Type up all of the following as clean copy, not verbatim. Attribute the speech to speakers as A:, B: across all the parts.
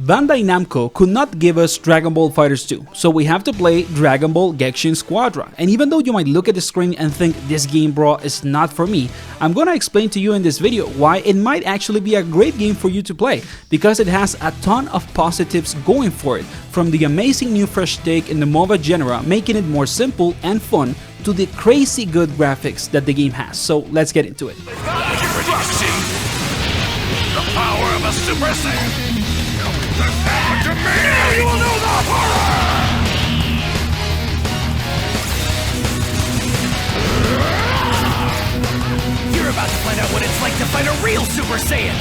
A: Bandai Namco could not give us Dragon Ball FighterZ 2, so we have to play Dragon Ball Gekishin Squadra. And even though you might look at the screen and think this game, bro, is not for me, I'm gonna explain to you in this video why it might actually be a great game for you to play, because it has a ton of positives going for it, from the amazing new fresh take in the MOBA genre, making it more simple and fun, to the crazy good graphics that the game has. So let's get into it.
B: The power of a Super Saiyan! Now you will know the horror! You're about to find out what it's like to fight a real Super Saiyan!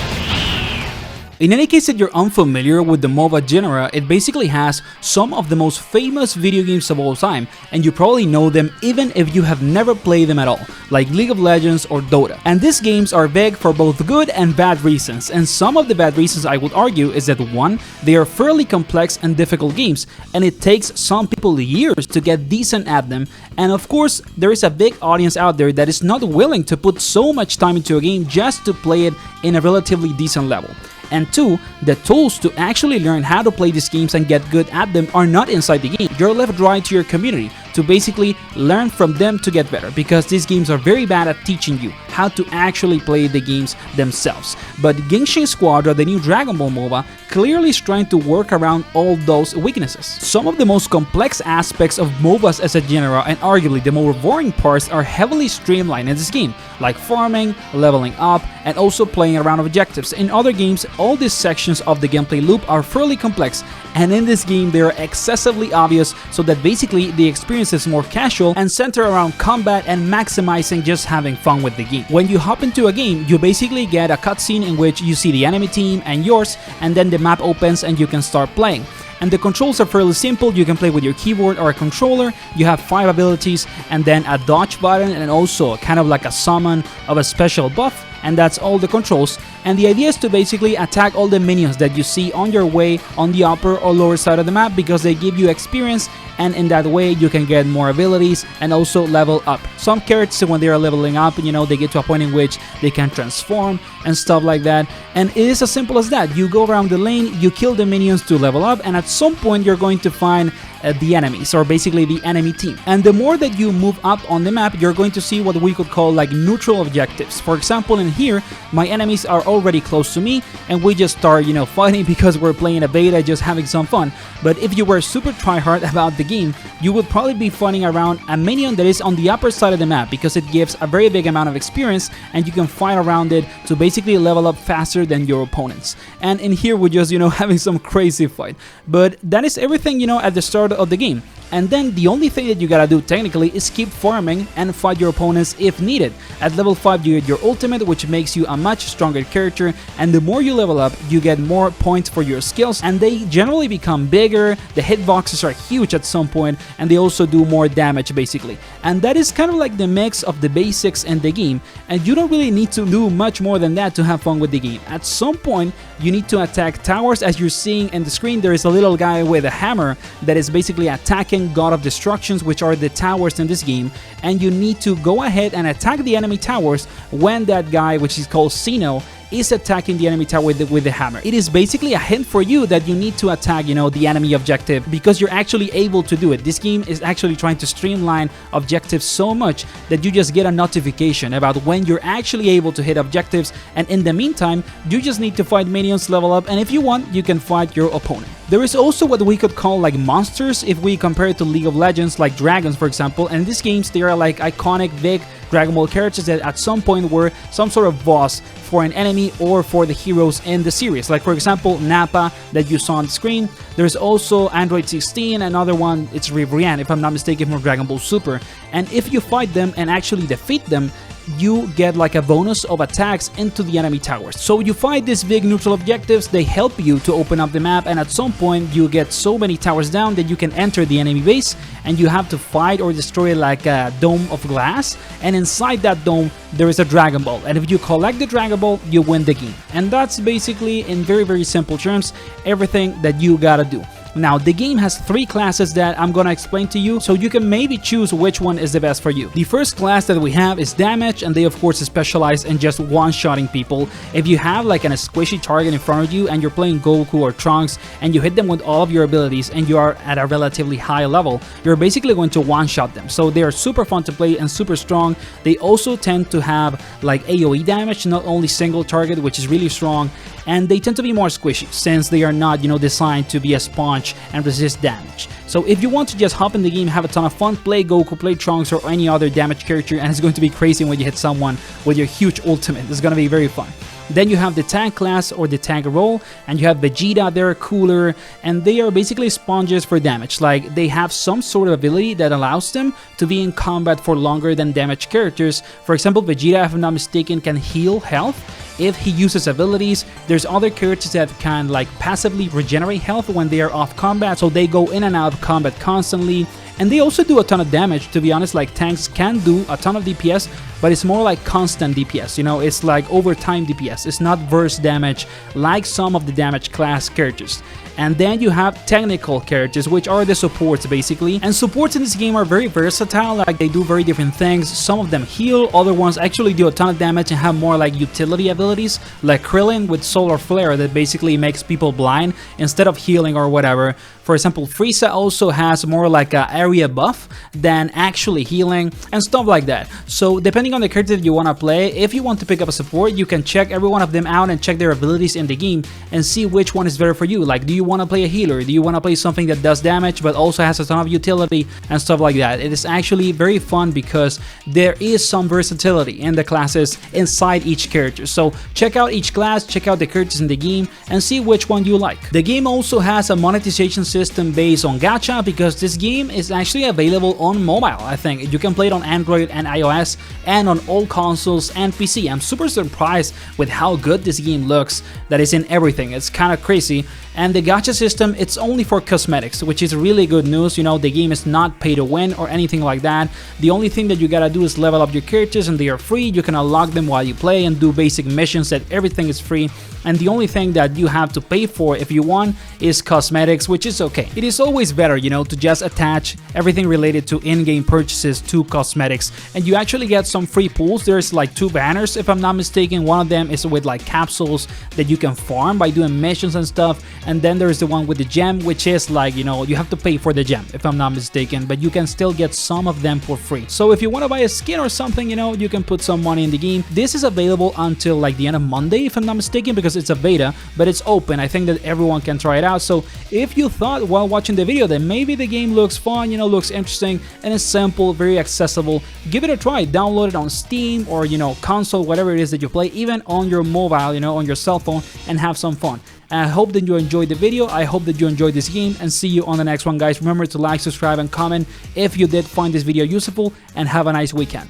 A: In any case, if you're unfamiliar with the MOBA genre, it basically has some of the most famous video games of all time, and you probably know them even if you have never played them at all, like League of Legends or Dota. And these games are big for both good and bad reasons, and some of the bad reasons I would argue is that 1, they are fairly complex and difficult games, and it takes some people years to get decent at them, and of course, there is a big audience out there that is not willing to put so much time into a game just to play it in a relatively decent level. And 2, the tools to actually learn how to play these games and get good at them are not inside the game. You're left dry to your community to basically learn from them to get better, because these games are very bad at teaching you how to actually play the games themselves. But Gekishin Squadra, the new Dragon Ball MOBA, clearly is trying to work around all those weaknesses. Some of the most complex aspects of MOBAs as a genre, and arguably the more boring parts, are heavily streamlined in this game, like farming, leveling up, and also playing around objectives. In other games, all these sections of the gameplay loop are fairly complex, and in this game they are excessively obvious, so that basically the experience is more casual and center around combat and maximizing just having fun with the game. When you hop into a game, you basically get a cutscene in which you see the enemy team and yours, and then the map opens and you can start playing. And the controls are fairly simple. You can play with your keyboard or a controller. You have 5 abilities and then a dodge button, and also kind of like a summon of a special buff, and that's all the controls. And the idea is to basically attack all the minions that you see on your way on the upper or lower side of the map, because they give you experience, and in that way you can get more abilities and also level up. Some characters, when they are leveling up, you know, they get to a point in which they can transform and stuff like that. And it is as simple as that. You go around the lane, you kill the minions to level up, and at some point you're going to find the enemies, or basically the enemy team. And the more that you move up on the map, you're going to see what we could call like neutral objectives. For example, in here, my enemies are already close to me, and we just start, you know, fighting because we're playing a beta, just having some fun. But if you were super tryhard about the game, you would probably be fighting around a minion that is on the upper side of the map, because it gives a very big amount of experience, and you can fight around it to basically level up faster than your opponents. And in here, we're just, you know, having some crazy fight. But that is everything, you know, at the start of the game. And then the only thing that you gotta do technically is keep farming and fight your opponents if needed. At level 5 you get your ultimate, which makes you a much stronger character, and the more you level up, you get more points for your skills, and they generally become bigger. The hitboxes are huge at some point, and they also do more damage basically. And that is kind of like the mix of the basics in the game, and you don't really need to do much more than that to have fun with the game. At some point you need to attack towers. As you're seeing in the screen, there is a little guy with a hammer that is basically attacking God of Destructions, which are the towers in this game, and you need to go ahead and attack the enemy towers when that guy, which is called Sino, is attacking the enemy tower with the hammer. It is basically a hint for you that you need to attack, you know, the enemy objective, because you're actually able to do it. This game is actually trying to streamline objectives so much that you just get a notification about when you're actually able to hit objectives, and in the meantime, you just need to fight minions, level up, and if you want, you can fight your opponent. There is also what we could call like monsters if we compare it to League of Legends, like dragons for example, and in these games they are like iconic big Dragon Ball characters that at some point were some sort of boss for an enemy or for the heroes in the series. Like for example, Nappa that you saw on the screen. There's also Android 16, another one, it's Ribrianne if I'm not mistaken, from Dragon Ball Super. And if you fight them and actually defeat them, you get like a bonus of attacks into the enemy towers. So you fight these big neutral objectives, they help you to open up the map, and at some point you get so many towers down that you can enter the enemy base, and you have to fight or destroy like a dome of glass, and inside that dome there is a Dragon Ball, and if you collect the Dragon Ball, you win the game. And that's basically, in very simple terms, everything that you gotta do. Now, the game has 3 classes that I'm gonna explain to you, so you can maybe choose which one is the best for you. The first class that we have is damage, and they of course specialize in just one-shotting people. If you have like a squishy target in front of you and you're playing Goku or Trunks and you hit them with all of your abilities and you are at a relatively high level, you're basically going to one-shot them. So they are super fun to play and super strong. They also tend to have like AoE damage, not only single target, which is really strong, and they tend to be more squishy since they are not, you know, designed to be a sponge and resist damage. So if you want to just hop in the game, have a ton of fun, play Goku, play Trunks, or any other damage character, and it's going to be crazy when you hit someone with your huge ultimate. It's going to be very fun. Then you have the tank class or the tank role, and you have Vegeta, they're cooler, and they are basically sponges for damage. Like, they have some sort of ability that allows them to be in combat for longer than damage characters. For example, Vegeta, if I'm not mistaken, can heal health if he uses abilities. There's other characters that can like passively regenerate health when they are off combat, so they go in and out of combat constantly. And they also do a ton of damage, to be honest. Like, tanks can do a ton of DPS, but it's more like constant DPS, you know, it's like over time DPS. It's not burst damage like some of the damage class characters. And then you have technical characters, which are the supports basically. And supports in this game are very versatile, like they do very different things. Some of them heal, other ones actually do a ton of damage and have more like utility abilities, like Krillin with Solar Flare that basically makes people blind instead of healing or whatever. For example, Frieza also has more like an area buff than actually healing and stuff like that. So depending on the character that you want to play, if you want to pick up a support, you can check every one of them out and check their abilities in the game and see which one is better for you. Like, do you want to play a healer? Do you want to play something that does damage but also has a ton of utility and stuff like that? It is actually very fun because there is some versatility in the classes inside each character. So check out each class, check out the characters in the game, and see which one you like. The game also has a monetization system based on gacha, because this game is actually available on mobile. I think you can play it on Android and iOS and on all consoles and PC. I'm super surprised with how good this game looks, that is in everything. It's kind of crazy. And the gacha system, it's only for cosmetics, which is really good news. You know, the game is not pay to win or anything like that. The only thing that you gotta do is level up your characters, and they are free. You can unlock them while you play and do basic missions, that everything is free. And the only thing that you have to pay for if you want is cosmetics, which is okay. It is always better, you know, to just attach everything related to in-game purchases to cosmetics. And you actually get some free pools. There's like 2 banners, if I'm not mistaken. One of them is with like capsules that you can farm by doing missions and stuff. And then there's the one with the gem, which is like, you know, you have to pay for the gem, if I'm not mistaken, but you can still get some of them for free. So if you want to buy a skin or something, you know, you can put some money in the game. This is available until like the end of Monday, if I'm not mistaken, because it's a beta, but it's open. I think that everyone can try it out. So if you thought while watching the video that maybe the game looks fun, you know, looks interesting, and it's simple, very accessible, give it a try. Download it on Steam or, you know, console, whatever it is that you play, even on your mobile, you know, on your cell phone, and have some fun. And I hope that you enjoyed the video. I hope that you enjoyed this game, and see you on the next one, guys. Remember to like, subscribe, and comment if you did find this video useful, and have a nice weekend.